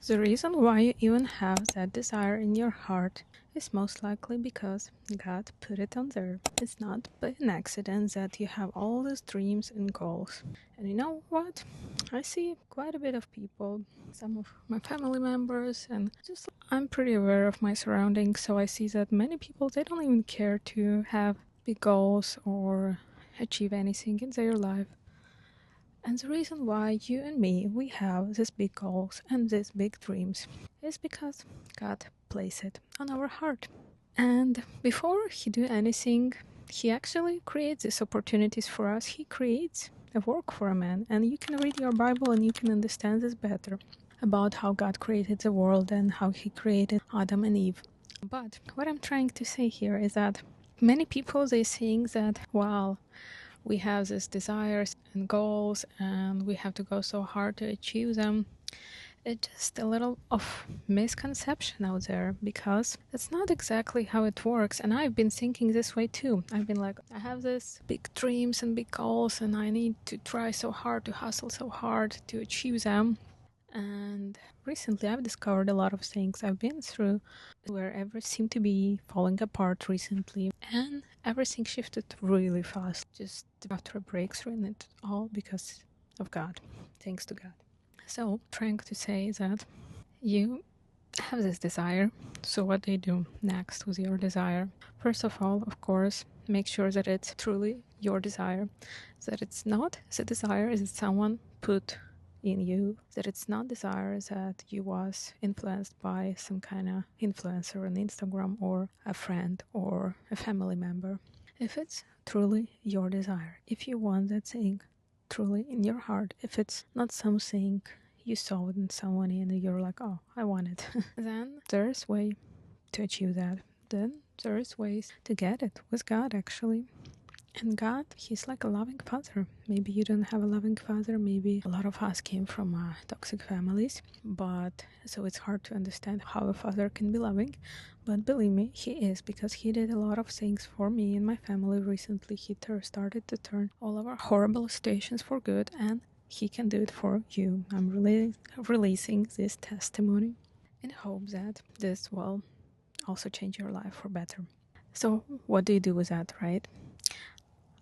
The reason why you even have that desire in your heart is most likely because God put it on there. It's not by an accident that you have all these dreams and goals. And you know what? I see quite a bit of people, some of my family members, and just I'm pretty aware of my surroundings, so I see that many people, they don't even care to have big goals or achieve anything in their life. And the reason why you and me, we have these big goals and these big dreams is because God placed it on our heart. And before He do anything, He actually creates these opportunities for us. He creates a work for a man. And you can read your Bible and you can understand this better about how God created the world and how He created Adam and Eve. But what I'm trying to say here is that many people, they think that, well, we have these desires and goals and we have to go so hard to achieve them. It's just a little of misconception out there because that's not exactly how it works. And I've been thinking this way too. I've been like, I have this big dreams and big goals and I need to try so hard, to hustle so hard to achieve them. And recently I've discovered a lot of things I've been through where everything seemed to be falling apart recently, and everything shifted really fast just after a breakthrough, and it all because of God. Thanks to God. So, trying to say that you have this desire, so what do you do next with your desire? First of all, of course, make sure that it's truly your desire, that it's not the desire that someone put in you, that it's not desire that you was influenced by some kind of influencer on Instagram or a friend or a family member. If it's truly your desire, if you want that thing truly in your heart, if it's not something you saw it in someone and you're like, oh, I want it, then there's way to achieve that. Then there's ways to get it with God, actually. And God, He's like a loving father. Maybe you don't have a loving father. Maybe a lot of us came from toxic families. But so it's hard to understand how a father can be loving. But believe me, He is, because He did a lot of things for me and my family recently. He started to turn all of our horrible situations for good, and He can do it for you. I'm really releasing this testimony in hope that this will also change your life for better. So what do you do with that, right?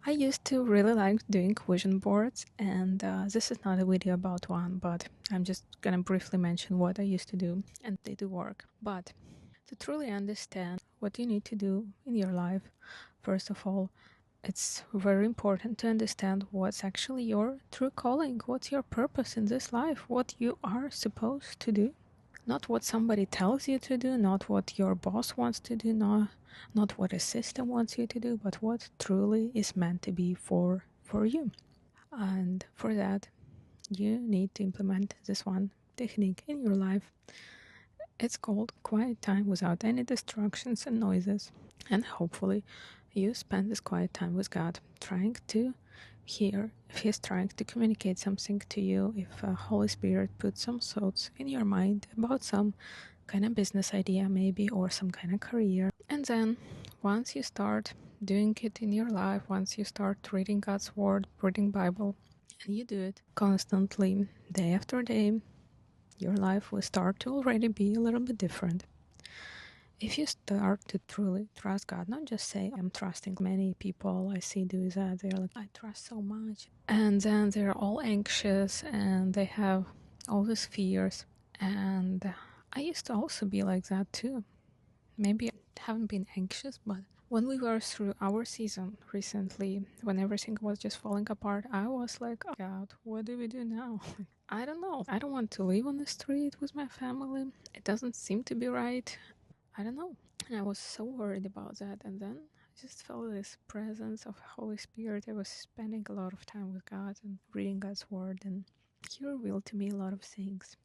I used to really like doing vision boards, and this is not a video about one, but I'm just gonna briefly mention what I used to do, and they do work. But to truly understand what you need to do in your life, first of all, it's very important to understand what's actually your true calling, what's your purpose in this life, what you are supposed to do. Not what somebody tells you to do, not what your boss wants to do, not what a system wants you to do, but what truly is meant to be for you. And for that, you need to implement this one technique in your life. It's called quiet time without any distractions and noises. And hopefully you spend this quiet time with God, trying to hear if He's trying to communicate something to you, if Holy Spirit puts some thoughts in your mind about some kind of business idea maybe, or some kind of career. And then once you start doing it in your life, once you start reading God's Word, reading Bible, and you do it constantly, day after day, your life will start to already be a little bit different. If you start to truly trust God, not just say, I'm trusting, many people I see do that, they're like, I trust so much. And then they're all anxious and they have all these fears. And I used to also be like that too. Maybe I haven't been anxious, but when we were through our season recently, when everything was just falling apart, I was like, oh God, what do we do now? I don't know. I don't want to live on the street with my family. It doesn't seem to be right. I don't know. And I was so worried about that. And then I just felt this presence of Holy Spirit. I was spending a lot of time with God and reading God's Word, and He revealed to me a lot of things.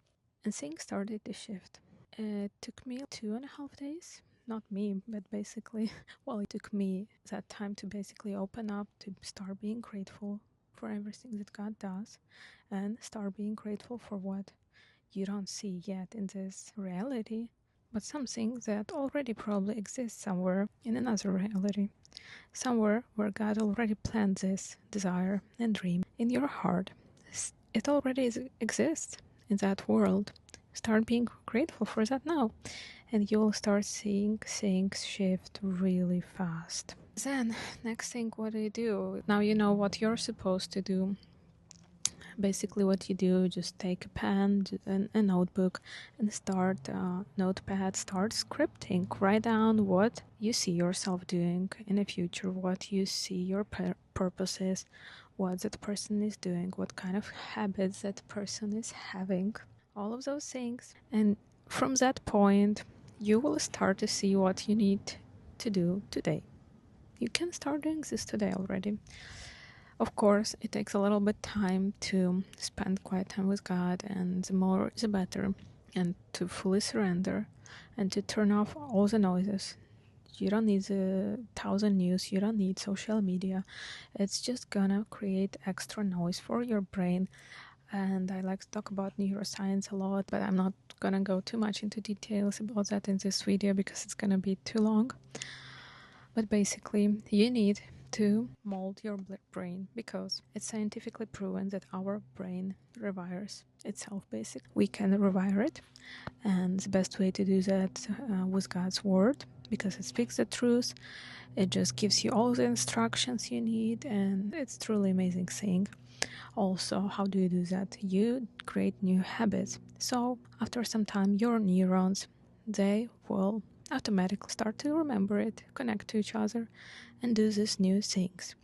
And things started to shift. It took me 2.5 days. Not me, but basically, well, it took me that time to basically open up, to start being grateful for everything that God does, and start being grateful for what you don't see yet in this reality, but something that already probably exists somewhere in another reality, somewhere where God already planned this desire and dream in your heart. It already exists in that world. Start being grateful for that now, and you'll start seeing things shift really fast. Then, next thing, what do? Now you know what you're supposed to do. Basically, what you do, just take a pen, a notebook, and start notepad, start scripting. Write down what you see yourself doing in the future, what you see your purpose is, what that person is doing, what kind of habits that person is having, all of those things. And from that point, you will start to see what you need to do today. You can start doing this today already. Of course, it takes a little bit time to spend quiet time with God, and the more the better, and to fully surrender and to turn off all the noises. You don't need the 1,000 news, you don't need social media. It's just gonna create extra noise for your brain. And I like to talk about neuroscience a lot, but I'm not gonna go too much into details about that in this video because it's gonna be too long. But basically, you need to mold your brain because it's scientifically proven that our brain rewires itself. Basically, we can rewire it, and the best way to do that with God's word, because it speaks the truth. It just gives you all the instructions you need, and it's truly amazing thing. Also, how do you do that? You create new habits. So after some time, your neurons, they will automatically start to remember it, connect to each other, and do these new things.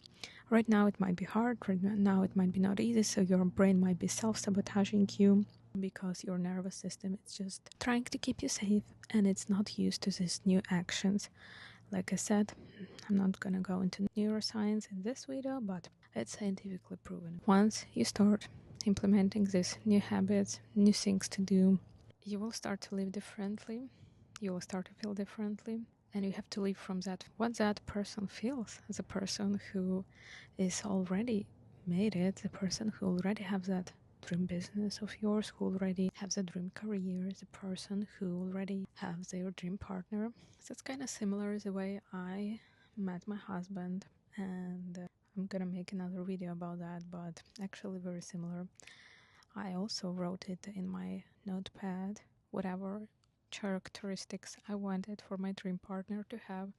Right now it might be hard, right now it might be not easy, so your brain might be self-sabotaging you because your nervous system is just trying to keep you safe and it's not used to these new actions. Like I said, I'm not gonna go into neuroscience in this video, but it's scientifically proven. Once you start implementing these new habits, new things to do, you will start to live differently, you will start to feel differently, and you have to live from that, what that person feels, as a person who is already made it, the person who already has that dream business of yours, who already has a dream career, the person who already has their dream partner. So it's kind of similar the way I met my husband, and I'm gonna make another video about that, but actually very similar. I also wrote it in my notepad, whatever characteristics I wanted for my dream partner to have,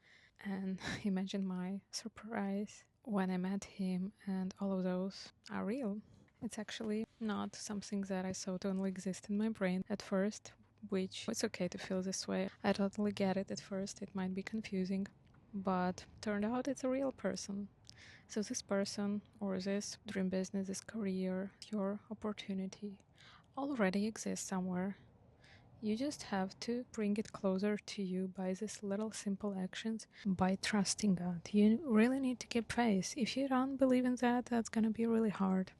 and imagine my surprise when I met him, and all of those are real. It's actually not something that I thought only exists in my brain at first, which it's okay to feel this way. I totally get it at first, it might be confusing, but turned out it's a real person. So this person or this dream business, this career, your opportunity already exists somewhere. You just have to bring it closer to you by these little simple actions, by trusting God. You really need to keep faith. If you don't believe in that, that's gonna be really hard.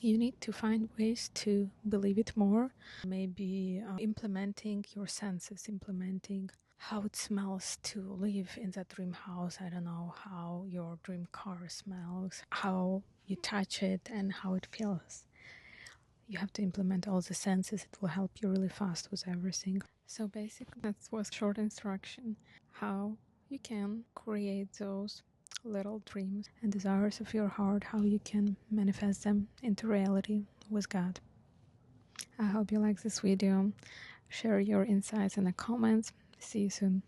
You need to find ways to believe it more, maybe implementing your senses, implementing how it smells to live in that dream house. I don't know, how your dream car smells, how you touch it and how it feels. You have to implement all the senses. It will help you really fast with everything. So basically that was short instruction how you can create those little dreams and desires of your heart, how you can manifest them into reality with God. I hope you like this video. Share your insights in the comments. See you soon.